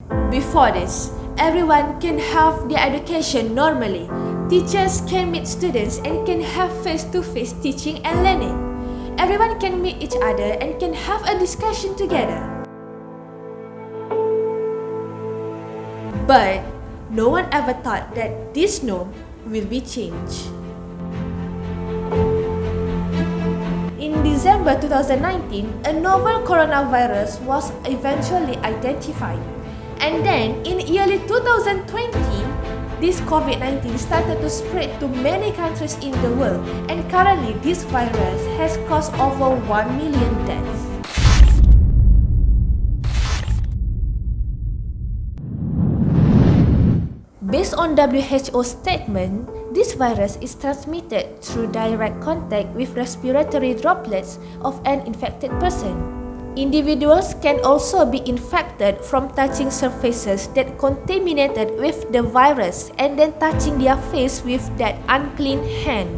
Before this, everyone can have their education normally. Teachers can meet students and can have face-to-face teaching and learning. Everyone can meet each other and can have a discussion together. But no one ever thought that this norm will be changed. In December 2019, a novel coronavirus was eventually identified. And then, in early 2020, this Covid-19 started to spread to many countries in the world, and currently this virus has caused over 1 million deaths. Based on WHO statement, this virus is transmitted through direct contact with respiratory droplets of an infected person. Individuals can also be infected from touching surfaces that contaminated with the virus and then touching their face with that unclean hand.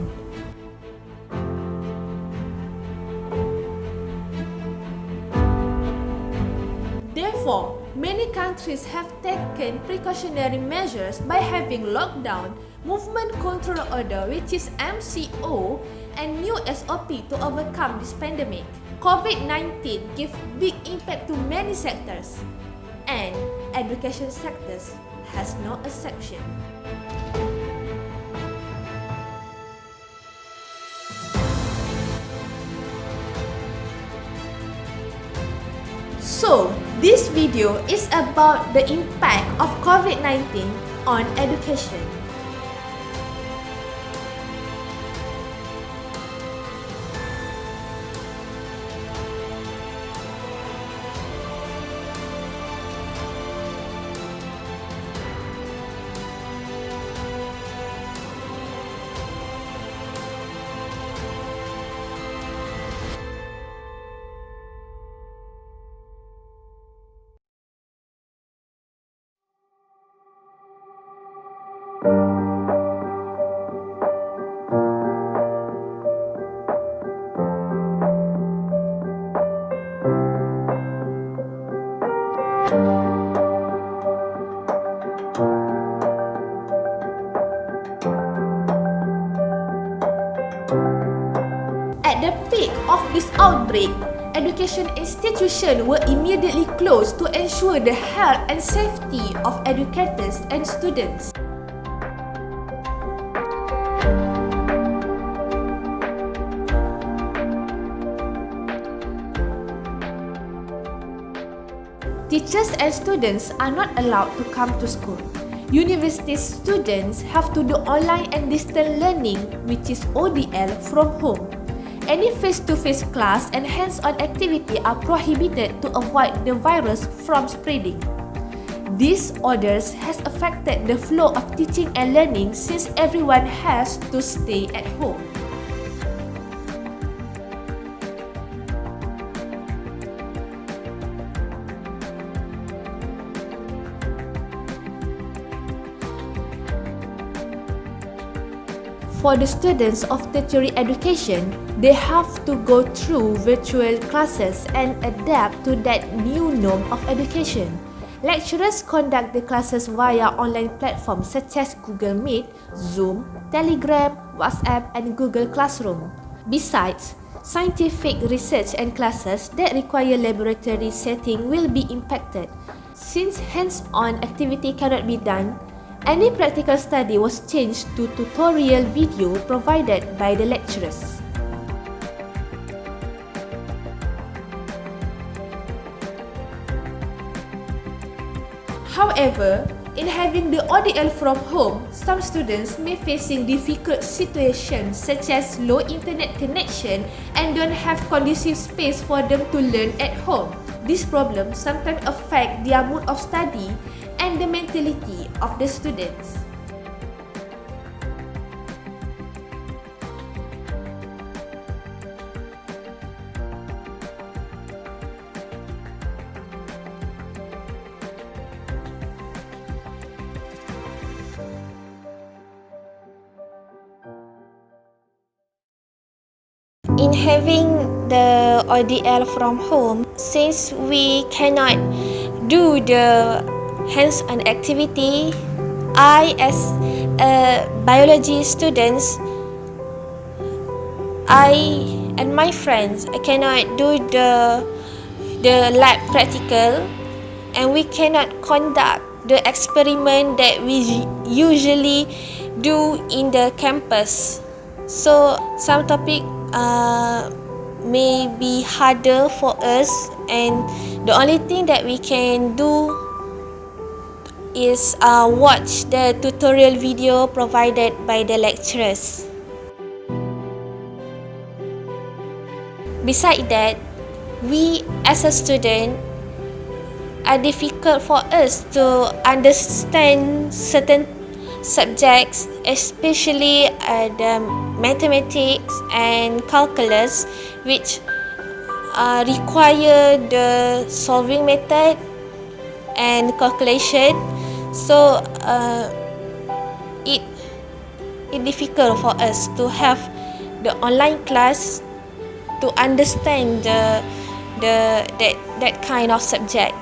Therefore, many countries have taken precautionary measures by having lockdown, movement control order which is MCO, and new SOP to overcome this pandemic. Covid-19 gave big impact to many sectors, and education sectors has no exception. So, this video is about the impact of Covid-19 on education. At the peak of this outbreak, education institutions were immediately closed to ensure the health and safety of educators and students. Teachers and students are not allowed to come to school. University students have to do online and distance learning, which is ODL, from home. Any face-to-face class and hands-on activity are prohibited to avoid the virus from spreading. These orders has affected the flow of teaching and learning since everyone has to stay at home. For the students of tertiary education, they have to go through virtual classes and adapt to that new norm of education. Lecturers conduct the classes via online platforms such as Google Meet, Zoom, Telegram, WhatsApp, and Google Classroom. Besides, scientific research and classes that require laboratory setting will be impacted. Since hands-on activity cannot be done, any practical study was changed to tutorial video provided by the lecturers. However, in having the ODL from home, some students may facing difficult situations such as low internet connection and don't have conducive space for them to learn at home. This problem sometimes affect their mood of study and the mentality of the students. In having the ODL from home, since we cannot do the hands-on activity. I, as a biology student, I and my friends cannot do the lab practical, and we cannot conduct the experiment that we usually do in the campus. So some topic may be harder for us, and the only thing that we can do is watch the tutorial video provided by the lecturers. Besides that, we as a student are difficult for us to understand certain subjects, especially the mathematics and calculus, which require the solving method and calculation. So it difficult for us to have the online class to understand that kind of subject.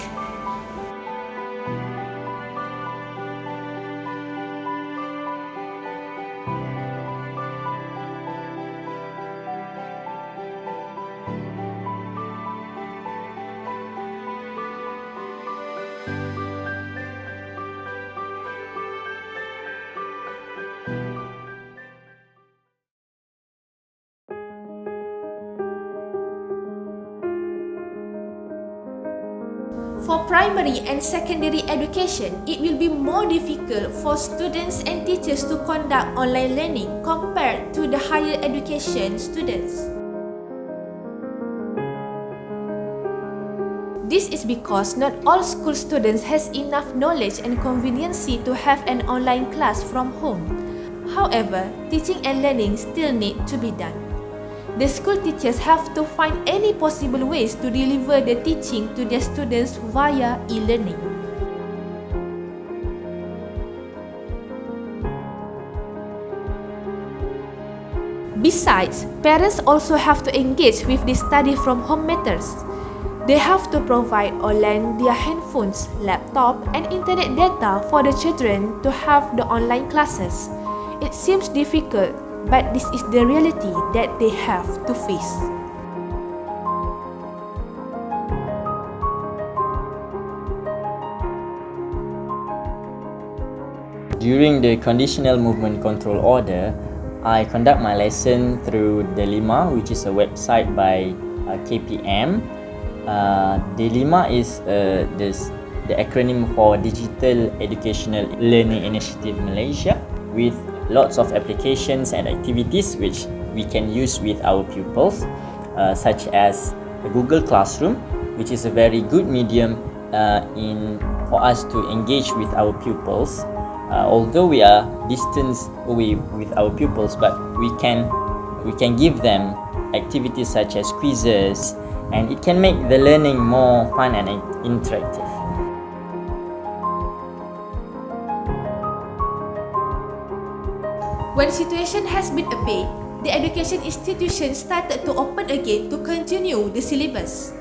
For primary and secondary education, it will be more difficult for students and teachers to conduct online learning compared to the higher education students. This is because not all school students has enough knowledge and conveniency to have an online class from home. However, teaching and learning still need to be done. The school teachers have to find any possible ways to deliver the teaching to their students via e-learning. Besides, parents also have to engage with the study from home methods. They have to provide or lend their handphones, laptop, and internet data for the children to have the online classes. It seems difficult, but this is the reality that they have to face. During the Conditional Movement Control Order, I conduct my lesson through DELIMA, which is a website by KPM. DELIMA is the acronym for Digital Educational Learning Initiative Malaysia, with lots of applications and activities which we can use with our pupils, such as the Google Classroom, which is a very good medium for us to engage with our pupils. Although we are distance away with our pupils, but we can give them activities such as quizzes, and it can make the learning more fun and interactive. When situation has been abated, the education institution started to open again to continue the syllabus.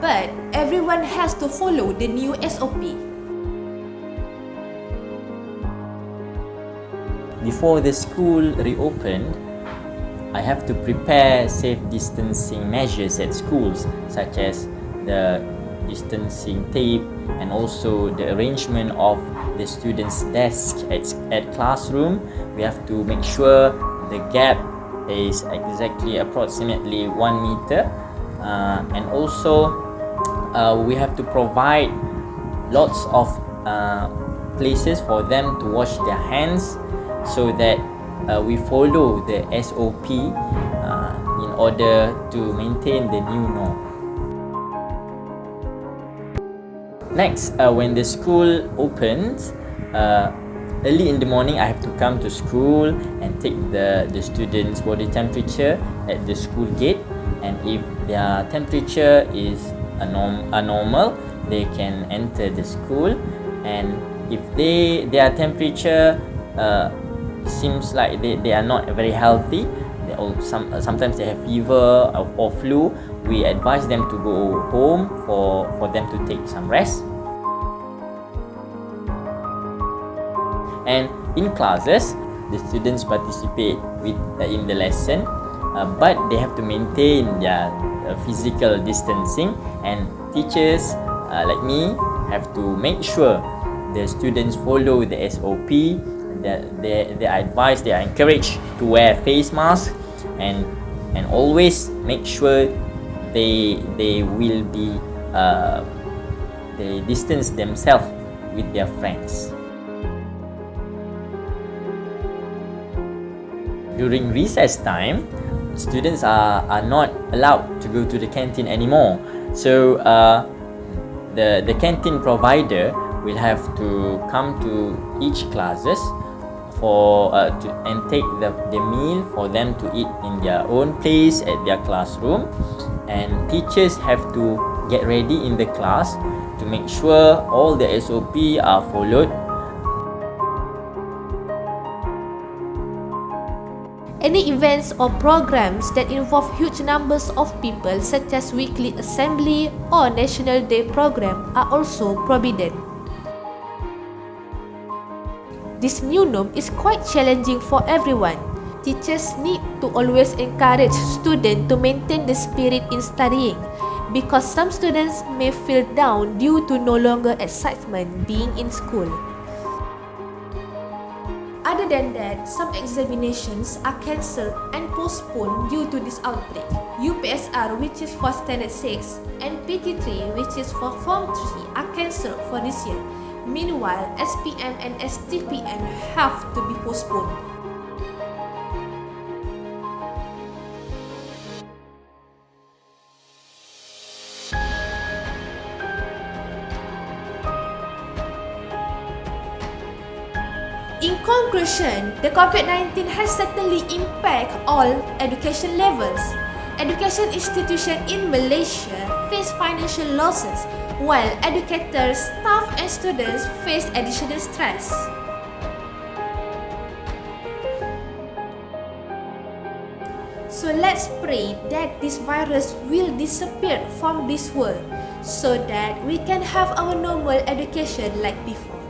But everyone has to follow the new SOP. Before the school reopened, I have to prepare safe distancing measures at schools, such as the distancing tape and also the arrangement of the students' desk at classroom. We have to make sure the gap is approximately 1 meter, and also we have to provide lots of places for them to wash their hands, so that we follow the SOP in order to maintain the new norm. Next, when the school opens, early in the morning I have to come to school and take the students' body temperature at the school gate, and if their temperature is normal, they can enter the school, and if their temperature seems like they are not very healthy, sometimes they have fever or flu, we advise them to go home for them to take some rest. And in classes, the students participate in the lesson, but they have to maintain their physical distancing, and teachers like me have to make sure the students follow the SOP. They are advised, they are encouraged to wear face masks, and always make sure they will be they distance themselves with their friends. During recess time, students are not allowed to go to the canteen anymore. So the canteen provider will have to come to each classes and take the meal for them to eat in their own place at their classroom, and teachers have to get ready in the class to make sure all the SOP are followed. Any events or programs that involve huge numbers of people, such as weekly assembly or National Day program, are also forbidden. This new norm is quite challenging for everyone. Teachers need to always encourage students to maintain the spirit in studying, because some students may feel down due to no longer excitement being in school. Other than that, some examinations are cancelled and postponed due to this outbreak. UPSR, which is for Standard 6, and PT3, which is for Form 3, are cancelled for this year. Meanwhile, SPM and STPM have to be postponed. In conclusion, the COVID-19 has certainly impacted all education levels. Education institutions in Malaysia face financial losses, while educators, staff and students face additional stress. So let's pray that this virus will disappear from this world, so that we can have our normal education like before.